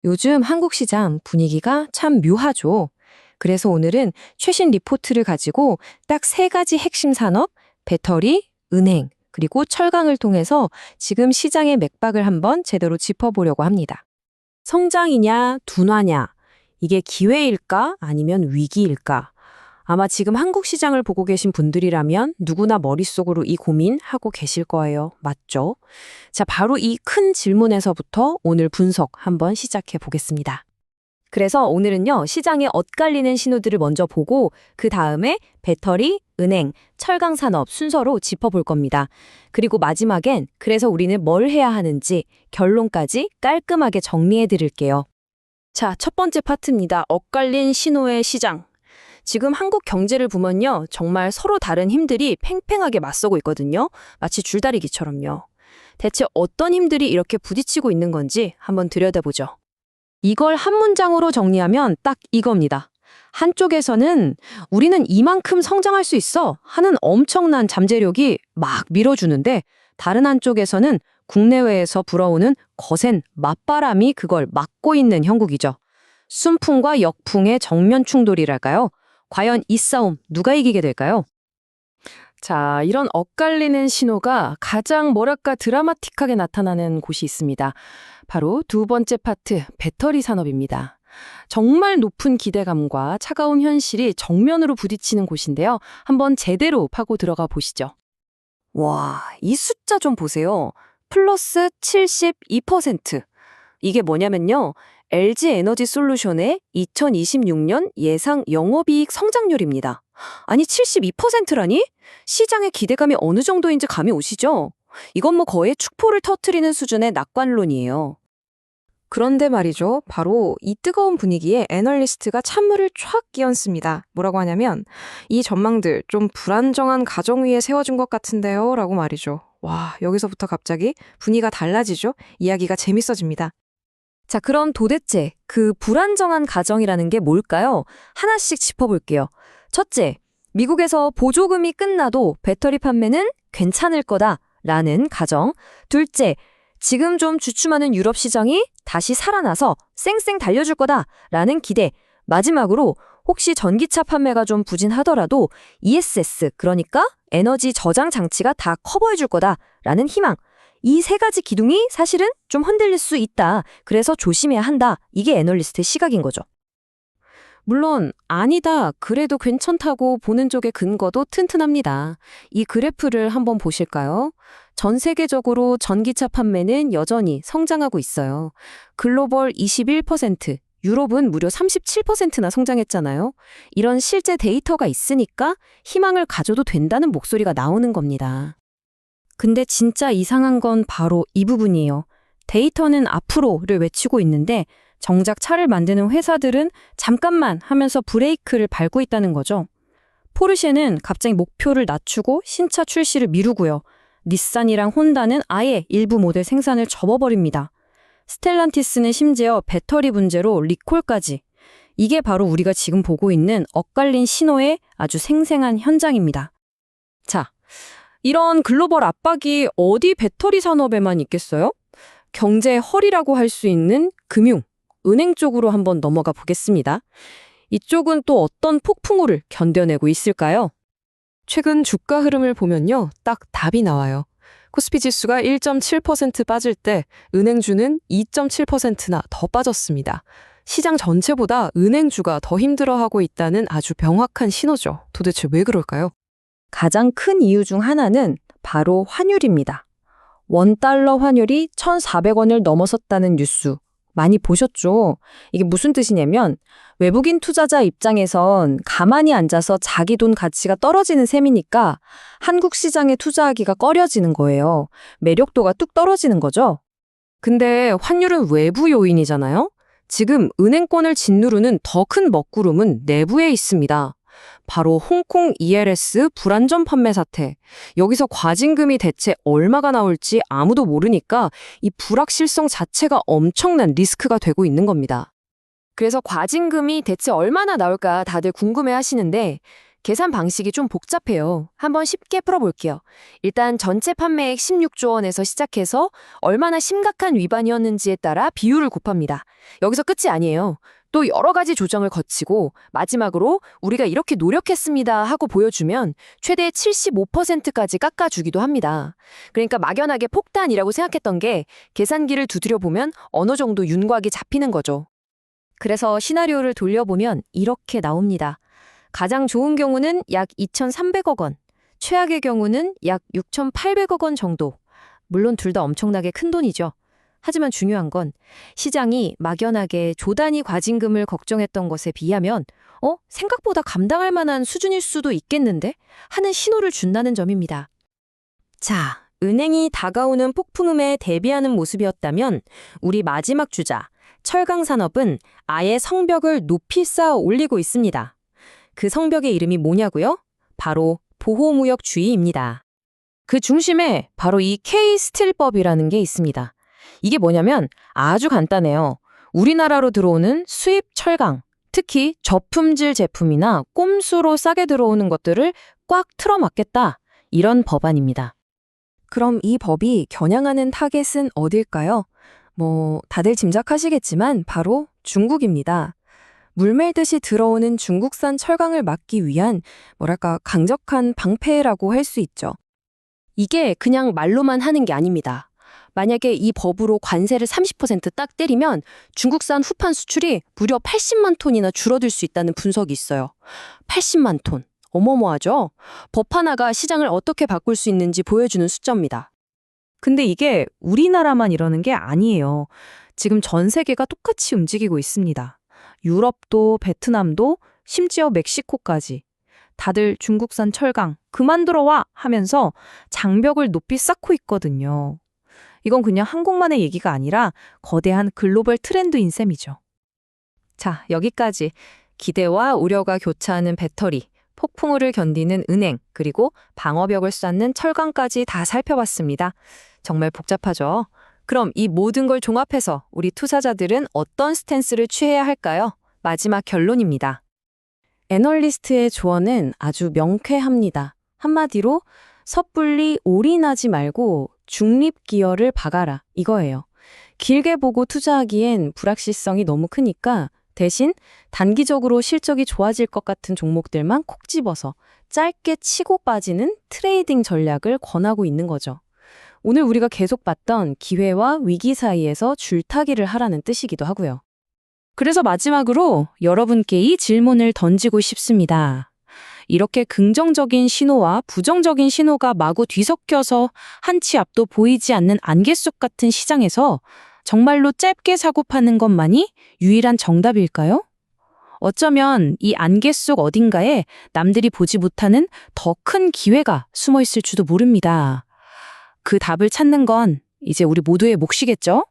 요즘 한국 시장 분위기가 참 묘하죠. 그래서 오늘은 최신 리포트를 가지고 딱 세 가지 핵심 산업, 배터리, 은행, 그리고 철강을 통해서 지금 시장의 맥박을 한번 제대로 짚어보려고 합니다. 성장이냐, 둔화냐, 이게 기회일까, 아니면 위기일까? 아마 지금 한국 시장을 보고 계신 분들이라면 누구나 머릿속으로 이 고민하고 계실 거예요. 맞죠? 자, 바로 이 큰 질문에서부터 오늘 분석 한번 시작해 보겠습니다. 그래서 오늘은요, 시장에 엇갈리는 신호들을 먼저 보고 그 다음에 배터리, 은행, 철강 산업 순서로 짚어볼 겁니다. 그리고 마지막엔 그래서 우리는 뭘 해야 하는지 결론까지 깔끔하게 정리해 드릴게요. 자, 첫 번째 파트입니다. 엇갈린 신호의 시장. 지금 한국 경제를 보면요, 정말 서로 다른 힘들이 팽팽하게 맞서고 있거든요. 마치 줄다리기처럼요. 대체 어떤 힘들이 이렇게 부딪히고 있는 건지 한번 들여다보죠. 이걸 한 문장으로 정리하면 딱 이겁니다. 한쪽에서는 우리는 이만큼 성장할 수 있어 하는 엄청난 잠재력이 막 밀어주는데, 다른 한쪽에서는 국내외에서 불어오는 거센 맞바람이 그걸 막고 있는 형국이죠. 순풍과 역풍의 정면 충돌이랄까요? 과연 이 싸움 누가 이기게 될까요? 자, 이런 엇갈리는 신호가 가장 뭐랄까 드라마틱하게 나타나는 곳이 있습니다. 바로 두 번째 파트, 배터리 산업입니다. 정말 높은 기대감과 차가운 현실이 정면으로 부딪히는 곳인데요. 한번 제대로 파고 들어가 보시죠. 와, 이 숫자 좀 보세요. 플러스 72%. 이게 뭐냐면요, LG 에너지 솔루션의 2026년 예상 영업이익 성장률입니다. 아니, 72%라니? 시장의 기대감이 어느 정도인지 감이 오시죠? 이건 뭐 거의 축포를 터트리는 수준의 낙관론이에요. 그런데 말이죠. 바로 이 뜨거운 분위기에 애널리스트가 찬물을 촥 끼얹습니다. 뭐라고 하냐면, 이 전망들 좀 불안정한 가정 위에 세워준 것 같은데요? 라고 말이죠. 와, 여기서부터 갑자기 분위기가 달라지죠? 이야기가 재밌어집니다. 자, 그럼 도대체 그 불안정한 가정이라는 게 뭘까요? 하나씩 짚어볼게요. 첫째, 미국에서 보조금이 끝나도 배터리 판매는 괜찮을 거다라는 가정. 둘째, 지금 좀 주춤하는 유럽 시장이 다시 살아나서 쌩쌩 달려줄 거다라는 기대. 마지막으로 혹시 전기차 판매가 좀 부진하더라도 ESS, 그러니까 에너지 저장 장치가 다 커버해줄 거다라는 희망. 이 세 가지 기둥이 사실은 좀 흔들릴 수 있다. 그래서 조심해야 한다. 이게 애널리스트의 시각인 거죠. 물론 아니다, 그래도 괜찮다고 보는 쪽의 근거도 튼튼합니다. 이 그래프를 한번 보실까요? 전 세계적으로 전기차 판매는 여전히 성장하고 있어요. 글로벌 21%, 유럽은 무려 37%나 성장했잖아요. 이런 실제 데이터가 있으니까 희망을 가져도 된다는 목소리가 나오는 겁니다. 근데 진짜 이상한 건 바로 이 부분이에요. 데이터는 앞으로를 외치고 있는데 정작 차를 만드는 회사들은 잠깐만 하면서 브레이크를 밟고 있다는 거죠. 포르쉐는 갑자기 목표를 낮추고 신차 출시를 미루고요. 닛산이랑 혼다는 아예 일부 모델 생산을 접어버립니다. 스텔란티스는 심지어 배터리 문제로 리콜까지. 이게 바로 우리가 지금 보고 있는 엇갈린 신호의 아주 생생한 현장입니다. 자, 이런 글로벌 압박이 어디 배터리 산업에만 있겠어요? 경제의 허리라고 할 수 있는 금융, 은행 쪽으로 한번 넘어가 보겠습니다. 이쪽은 또 어떤 폭풍우를 견뎌내고 있을까요? 최근 주가 흐름을 보면요, 딱 답이 나와요. 코스피 지수가 1.7% 빠질 때 은행주는 2.7%나 더 빠졌습니다. 시장 전체보다 은행주가 더 힘들어하고 있다는 아주 명확한 신호죠. 도대체 왜 그럴까요? 가장 큰 이유 중 하나는 바로 환율입니다. 원달러 환율이 1,400원을 넘어섰다는 뉴스 많이 보셨죠? 이게 무슨 뜻이냐면 외국인 투자자 입장에선 가만히 앉아서 자기 돈 가치가 떨어지는 셈이니까 한국 시장에 투자하기가 꺼려지는 거예요. 매력도가 뚝 떨어지는 거죠. 근데 환율은 외부 요인이잖아요? 지금 은행권을 짓누르는 더 큰 먹구름은 내부에 있습니다. 바로 홍콩 ELS 불안전 판매 사태. 여기서 과징금이 대체 얼마가 나올지 아무도 모르니까 이 불확실성 자체가 엄청난 리스크가 되고 있는 겁니다. 그래서 과징금이 대체 얼마나 나올까 다들 궁금해 하시는데, 계산 방식이 좀 복잡해요. 한번 쉽게 풀어볼게요. 일단 전체 판매액 16조 원에서 시작해서 얼마나 심각한 위반이었는지에 따라 비율을 곱합니다. 여기서 끝이 아니에요. 또 여러 가지 조정을 거치고 마지막으로 우리가 이렇게 노력했습니다 하고 보여주면 최대 75%까지 깎아주기도 합니다. 그러니까 막연하게 폭탄이라고 생각했던 게 계산기를 두드려 보면 어느 정도 윤곽이 잡히는 거죠. 그래서 시나리오를 돌려보면 이렇게 나옵니다. 가장 좋은 경우는 약 2,300억 원, 최악의 경우는 약 6,800억 원 정도. 물론 둘 다 엄청나게 큰 돈이죠. 하지만 중요한 건 시장이 막연하게 조 단위 과징금을 걱정했던 것에 비하면 생각보다 감당할 만한 수준일 수도 있겠는데? 하는 신호를 준다는 점입니다. 자, 은행이 다가오는 폭풍음에 대비하는 모습이었다면 우리 마지막 주자, 철강산업은 아예 성벽을 높이 쌓아 올리고 있습니다. 그 성벽의 이름이 뭐냐고요? 바로 보호무역주의입니다. 그 중심에 바로 이 K스틸법이라는 게 있습니다. 이게 뭐냐면 아주 간단해요. 우리나라로 들어오는 수입 철강, 특히 저품질 제품이나 꼼수로 싸게 들어오는 것들을 꽉 틀어막겠다. 이런 법안입니다. 그럼 이 법이 겨냥하는 타겟은 어딜까요? 다들 짐작하시겠지만 바로 중국입니다. 물밀듯이 들어오는 중국산 철강을 막기 위한 강력한 방패라고 할 수 있죠. 이게 그냥 말로만 하는 게 아닙니다. 만약에 이 법으로 관세를 30% 딱 때리면 중국산 후판 수출이 무려 80만 톤이나 줄어들 수 있다는 분석이 있어요. 80만 톤. 어마어마하죠? 법 하나가 시장을 어떻게 바꿀 수 있는지 보여주는 숫자입니다. 근데 이게 우리나라만 이러는 게 아니에요. 지금 전 세계가 똑같이 움직이고 있습니다. 유럽도 베트남도 심지어 멕시코까지 다들 중국산 철강 그만 들어와 하면서 장벽을 높이 쌓고 있거든요. 이건 그냥 한국만의 얘기가 아니라 거대한 글로벌 트렌드인 셈이죠. 자, 여기까지 기대와 우려가 교차하는 배터리, 폭풍우를 견디는 은행, 그리고 방어벽을 쌓는 철강까지 다 살펴봤습니다. 정말 복잡하죠? 그럼 이 모든 걸 종합해서 우리 투자자들은 어떤 스탠스를 취해야 할까요? 마지막 결론입니다. 애널리스트의 조언은 아주 명쾌합니다. 한마디로 섣불리 올인하지 말고 중립 기여를 박아라 이거예요. 길게 보고 투자하기엔 불확실성이 너무 크니까 대신 단기적으로 실적이 좋아질 것 같은 종목들만 콕 집어서 짧게 치고 빠지는 트레이딩 전략을 권하고 있는 거죠. 오늘 우리가 계속 봤던 기회와 위기 사이에서 줄타기를 하라는 뜻이기도 하고요. 그래서 마지막으로 여러분께 이 질문을 던지고 싶습니다. 이렇게 긍정적인 신호와 부정적인 신호가 마구 뒤섞여서 한 치 앞도 보이지 않는 안개 속 같은 시장에서 정말로 짧게 사고 파는 것만이 유일한 정답일까요? 어쩌면 이 안개 속 어딘가에 남들이 보지 못하는 더 큰 기회가 숨어 있을지도 모릅니다. 그 답을 찾는 건 이제 우리 모두의 몫이겠죠?